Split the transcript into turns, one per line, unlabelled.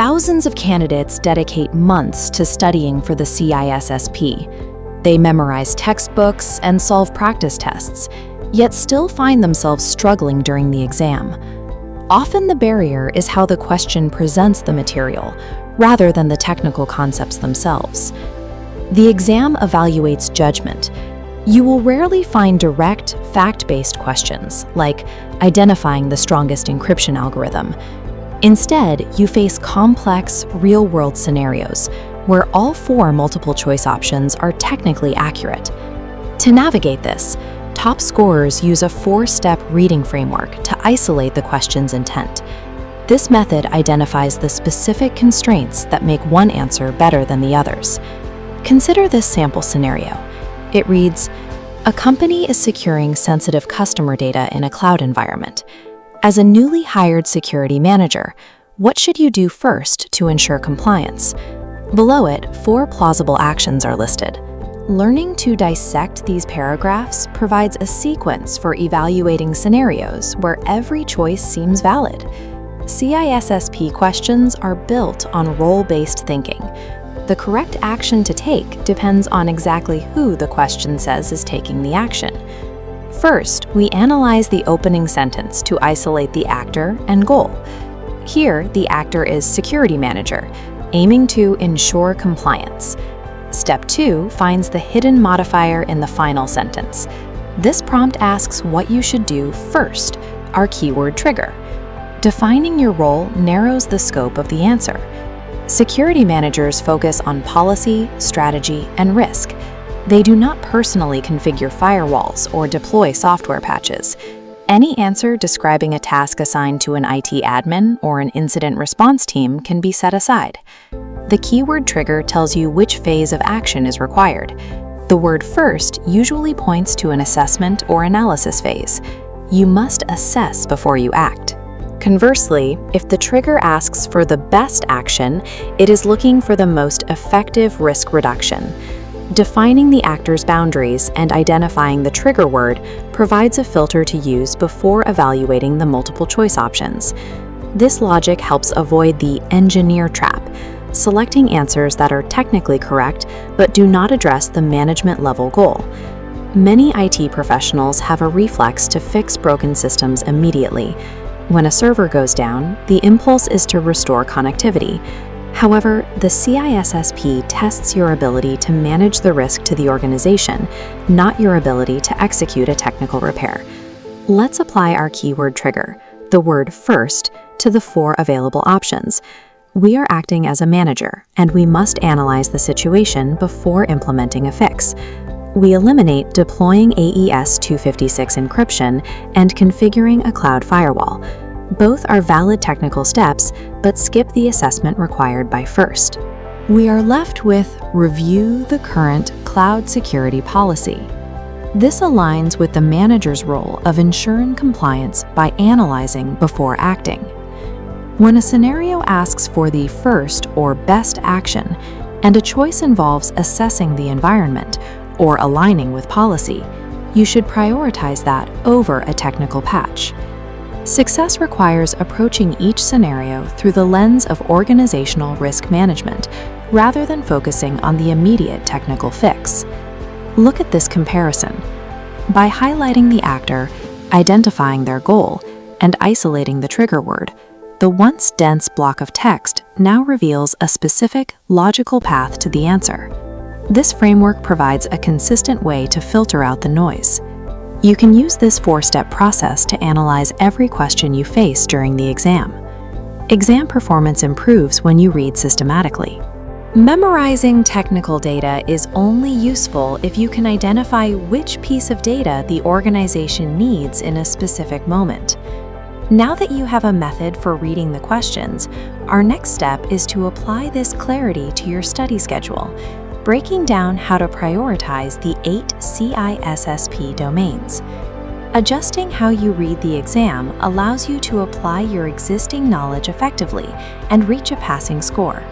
Thousands of candidates dedicate months to studying for the CISSP. They memorize textbooks and solve practice tests, yet still find themselves struggling during the exam. Often the barrier is how the question presents the material, rather than the technical concepts themselves. The exam evaluates judgment. You will rarely find direct, fact-based questions, like identifying the strongest encryption algorithm. Instead, you face complex, real-world scenarios where all 4 multiple-choice options are technically accurate. To navigate this, top scorers use a 4-step reading framework to isolate the question's intent. This method identifies the specific constraints that make one answer better than the others. Consider this sample scenario. It reads, "A company is securing sensitive customer data in a cloud environment. As a newly hired security manager, what should you do first to ensure compliance?" Below it, 4 plausible actions are listed. Learning to dissect these paragraphs provides a sequence for evaluating scenarios where every choice seems valid. CISSP questions are built on role-based thinking. The correct action to take depends on exactly who the question says is taking the action. First, we analyze the opening sentence to isolate the actor and goal. Here, the actor is security manager, aiming to ensure compliance. Step 2 finds the hidden modifier in the final sentence. This prompt asks what you should do first, our keyword trigger. Defining your role narrows the scope of the answer. Security managers focus on policy, strategy, and risk. They do not personally configure firewalls or deploy software patches. Any answer describing a task assigned to an IT admin or an incident response team can be set aside. The keyword trigger tells you which phase of action is required. The word first usually points to an assessment or analysis phase. You must assess before you act. Conversely, if the trigger asks for the best action, it is looking for the most effective risk reduction. Defining the actor's boundaries and identifying the trigger word provides a filter to use before evaluating the multiple choice options. This logic helps avoid the engineer trap, selecting answers that are technically correct but do not address the management level goal. Many IT professionals have a reflex to fix broken systems immediately. When a server goes down, the impulse is to restore connectivity. However, the CISSP tests your ability to manage the risk to the organization, not your ability to execute a technical repair. Let's apply our keyword trigger, the word first, to the 4 available options. We are acting as a manager, and we must analyze the situation before implementing a fix. We eliminate deploying AES 256 encryption and configuring a cloud firewall. Both are valid technical steps, but skip the assessment required by first. We are left with review the current cloud security policy. This aligns with the manager's role of ensuring compliance by analyzing before acting. When a scenario asks for the first or best action, and a choice involves assessing the environment or aligning with policy, you should prioritize that over a technical patch. Success requires approaching each scenario through the lens of organizational risk management, rather than focusing on the immediate technical fix. Look at this comparison. By highlighting the actor, identifying their goal, and isolating the trigger word, the once dense block of text now reveals a specific, logical path to the answer. This framework provides a consistent way to filter out the noise. You can use this 4-step process to analyze every question you face during the exam. Exam performance improves when you read systematically. Memorizing technical data is only useful if you can identify which piece of data the organization needs in a specific moment. Now that you have a method for reading the questions, our next step is to apply this clarity to your study schedule, breaking down how to prioritize the 8 CISSP domains. Adjusting how you read the exam allows you to apply your existing knowledge effectively and reach a passing score.